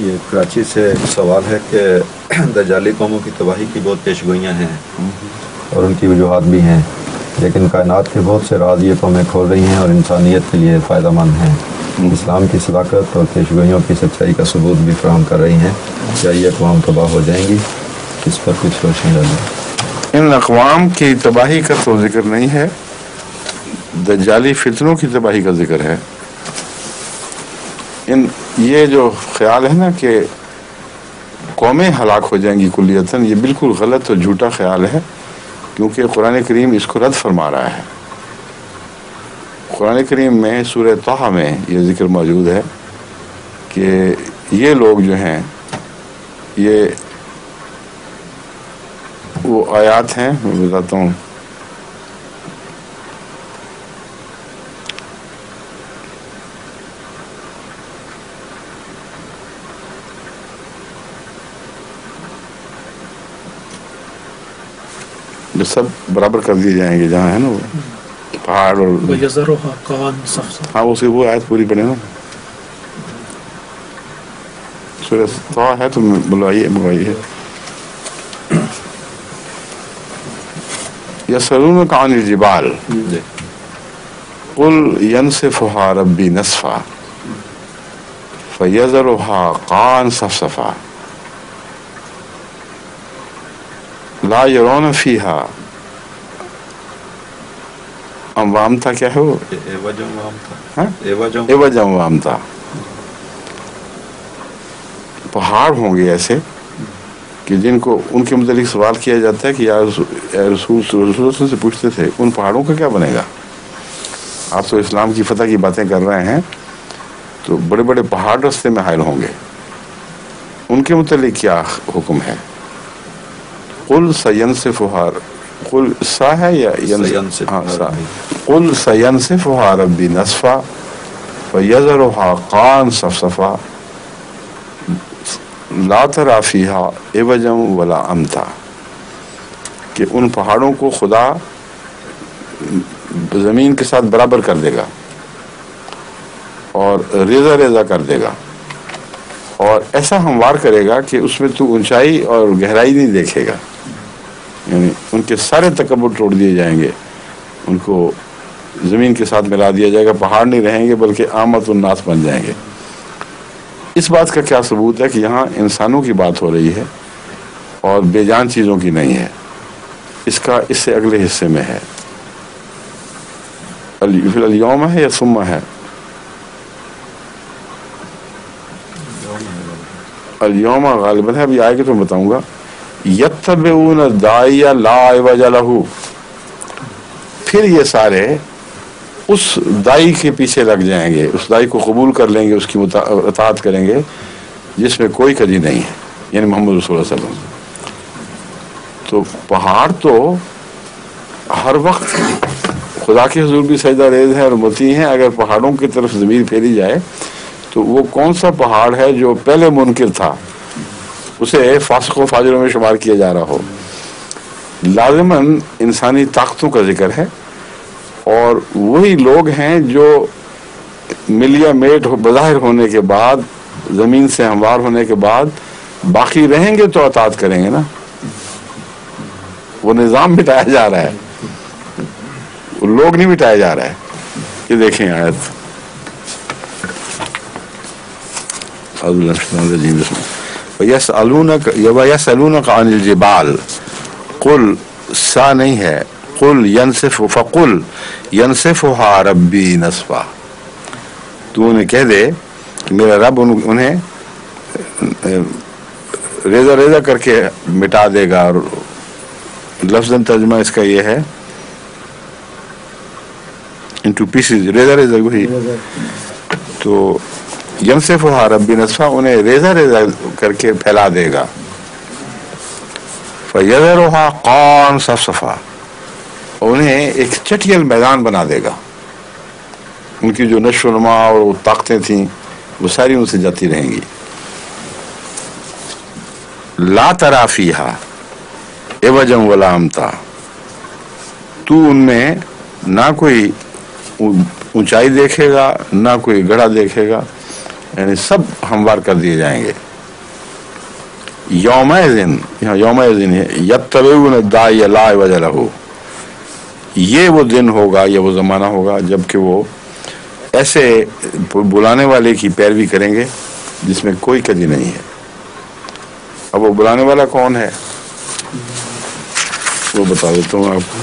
یہ کراچی سے سوال ہے کہ دجالی قوموں کی تباہی کی بہت پیشگوئیاں ہیں اور ان کی وجوہات بھی ہیں، لیکن کائنات کے بہت سے راز یہ قومیں کھول رہی ہیں اور انسانیت کے لیے فائدہ مند ہیں۔ اسلام کی صداقت اور پیشگوئیوں کی سچائی کا ثبوت بھی فراہم کر رہی ہیں۔ کیا یہ اقوام تباہ ہو جائیں گی؟ اس پر کچھ روشنی ڈالیں۔ ان اقوام کی تباہی کا تو ذکر نہیں ہے، دجالی فتنوں کی تباہی کا ذکر ہے۔ یہ جو خیال ہے نا کہ قومیں ہلاک ہو جائیں گی کلیتاً، یہ بالکل غلط اور جھوٹا خیال ہے، کیونکہ قرآن کریم اس کو رد فرما رہا ہے۔ قرآن کریم میں سورہ طٰہٰ میں یہ ذکر موجود ہے کہ یہ لوگ جو ہیں، یہ وہ آیات ہیں، میں بتاتا ہوں۔ جو سب برابر کر دیے جائیں گے جہاں ہے نا وہ پہاڑ اور ہاں وہ آیت پوری پڑھے نا، سورہ طٰہٰ ہے تو بلوائیے۔ یسألونک عن الجبال قل ینسفها ربی نسفا فیذرها قاعا صفصفا لا یرون فیہا اموامتا، کیا ہے وہ؟ عوجا اموامتا۔ پہاڑ ہوں گے ایسے کہ جن کو ان کے متعلق سوال کیا جاتا ہے کہ یا رسول سے پوچھتے تھے ان پہاڑوں کا کیا بنے گا؟ آپ تو اسلام کی فتح کی باتیں کر رہے ہیں، تو بڑے بڑے پہاڑ رستے میں حائل ہوں گے، ان کے متعلق کیا حکم ہے؟ قل سینسفھا، قل سا ہے یا قل سینسفھا ربی نسفا فیذرھا قاعا صفصفا لا تری فیہا عوجا ولا امتا، کہ ان پہاڑوں کو خدا زمین کے ساتھ برابر کر دے گا اور ریزہ ریزہ کر دے گا، اور ایسا ہموار کرے گا کہ اس میں تو اونچائی اور گہرائی نہیں دیکھے گا، یعنی ان کے سارے تکبر توڑ دیے جائیں گے، ان کو زمین کے ساتھ ملا دیا جائے گا، پہاڑ نہیں رہیں گے بلکہ عامت الناس بن جائیں گے۔ اس بات کا کیا ثبوت ہے کہ یہاں انسانوں کی بات ہو رہی ہے اور بے جان چیزوں کی نہیں ہے؟ اس کا اس سے اگلے حصے میں ہے، پھر الیوم ہے یا ثم ہے؟ الیوم غالباً ہے، ابھی آئے گا تو میں بتاؤں گا۔ یتبعون الداعی لا عوج لہ، پھر یہ سارے اس دائی کے پیچھے لگ جائیں گے، اس دائی کو قبول کر لیں گے، اس کی اطاعت کریں گے جس میں کوئی کجی نہیں ہے، یعنی محمد رسول اللہ صلی اللہ علیہ وسلم۔ تو پہاڑ تو ہر وقت خدا کے حضور بھی سجدہ ریز ہیں اور مطیع ہیں۔ اگر پہاڑوں کی طرف ضمیر پھیری جائے تو وہ کون سا پہاڑ ہے جو پہلے منکر تھا اسے فاسق و فاجروں میں شمار کیا جا رہا ہو؟ لازماً انسانی طاقتوں کا ذکر ہے، اور وہی لوگ ہیں جو ملیا میٹ بظاہر ہونے کے بعد، زمین سے ہموار ہونے کے بعد باقی رہیں گے تو اطاعت کریں گے نا۔ وہ نظام مٹایا جا رہا ہے، وہ لوگ نہیں مٹایا جا رہا ہے۔ یہ دیکھیں آیت، یسألونک عن الجبال، قل سا نہیں ہے، قل ینسف فقل ینسفھا ربی نسفا، تو انہیں کہہ دے کہ میرا رب انہیں ریزہ ریزہ کر کے مٹا دے گا، اور لفظاً ترجمہ اس کا یہ ہے انٹو پیسز، ریزہ ریزہ وہی، تو ینسفھا ربی نسفا، انہیں ریزہ ریزہ کر کے پھیلا دے گا، فیذرھا قاعا صفصفا، انہیں ایک چٹیل میدان بنا دے گا، ان کی جو نشو و نما اور وہ طاقتیں تھیں وہ ساری ان سے جاتی رہیں گی۔ لا تری فیہا عوجا ولا امتا، تو ان میں نہ کوئی اونچائی دیکھے گا نہ کوئی گڑھا دیکھے گا، یعنی سب ہموار کر دیے جائیں گے. یومئذن، یہاں یومئذن ہے، یتبعون الداعی لا عوج لہ، یہ وہ دن ہوگا، یہ وہ زمانہ ہوگا جب کہ وہ ایسے بلانے والے کی پیروی کریں گے جس میں کوئی کجی نہیں ہے. اب وہ بلانے والا کون ہے وہ بتا دیتا ہوں آپ کو.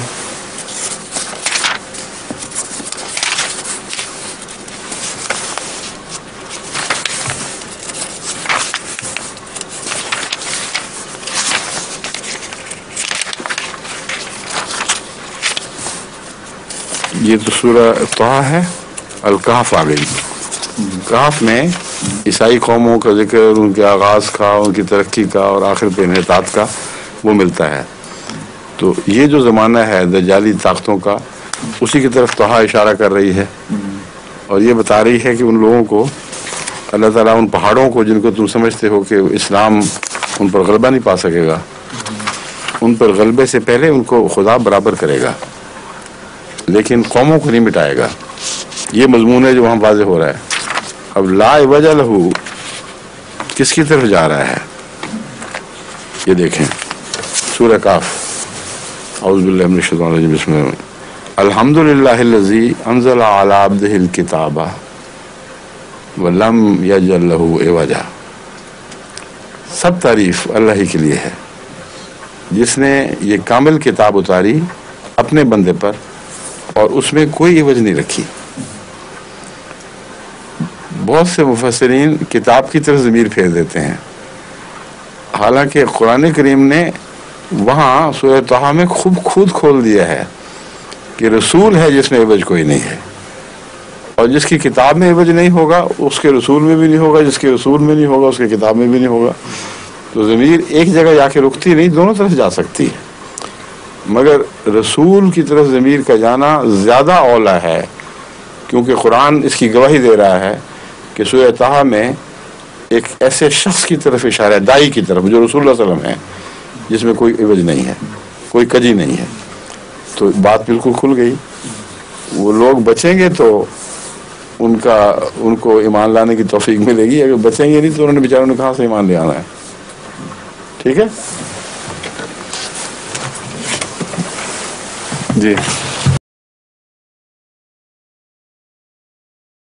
یہ تو سورہ طہ ہے. الکہف آ گئی. کہف میں عیسائی قوموں کا ذکر، ان کے آغاز کا، ان کی ترقی کا اور آخر پہ انحطاط کا وہ ملتا ہے. تو یہ جو زمانہ ہے دجالی طاقتوں کا، اسی کی طرف طہ اشارہ کر رہی ہے اور یہ بتا رہی ہے کہ ان لوگوں کو اللہ تعالیٰ، ان پہاڑوں کو جن کو تم سمجھتے ہو کہ اسلام ان پر غلبہ نہیں پا سکے گا، ان پر غلبے سے پہلے ان کو خدا برابر کرے گا، لیکن قوموں کو نہیں مٹائے گا. یہ مضمون ہے جو وہاں واضح ہو رہا ہے. اب لا عوج لہ کس کی طرف جا رہا ہے یہ دیکھیں. سورہ کاف. اعوذ باللہ من الشیطان الرجیم. بسم اللہ. الحمد للہ الذی انزل علی عبدہ الکتاب ولم یجعل لہ عوجا. سب تعریف اللہ ہی کے لیے ہے جس نے یہ کامل کتاب اتاری اپنے بندے پر اور اس میں کوئی عوج نہیں رکھی. بہت سے مفسرین کتاب کی طرف ضمیر پھیر دیتے ہیں، حالانکہ قرآن کریم نے وہاں سورہ طہ میں خود کھول دیا ہے کہ رسول ہے جس میں عوج کوئی نہیں ہے، اور جس کی کتاب میں عوج نہیں ہوگا اس کے رسول میں بھی نہیں ہوگا، جس کے رسول میں نہیں ہوگا اس کے کتاب میں بھی نہیں ہوگا. تو ضمیر ایک جگہ جا کے رکتی نہیں، دونوں طرف جا سکتی ہے، مگر رسول کی طرف ضمیر کا جانا زیادہ اولا ہے، کیونکہ قرآن اس کی گواہی دے رہا ہے کہ سورہ طہ میں ایک ایسے شخص کی طرف اشارہ ہے، داعی کی طرف، جو رسول اللہ صلی اللہ علیہ وسلم ہے، جس میں کوئی عوج نہیں ہے، کوئی کجی نہیں ہے. تو بات بالکل کھل گئی. وہ لوگ بچیں گے تو ان کو ایمان لانے کی توفیق ملے گی، اگر بچیں گے نہیں تو انہوں نے بیچاروں نے کہاں سے ایمان لے آنا ہے. ٹھیک ہے جی.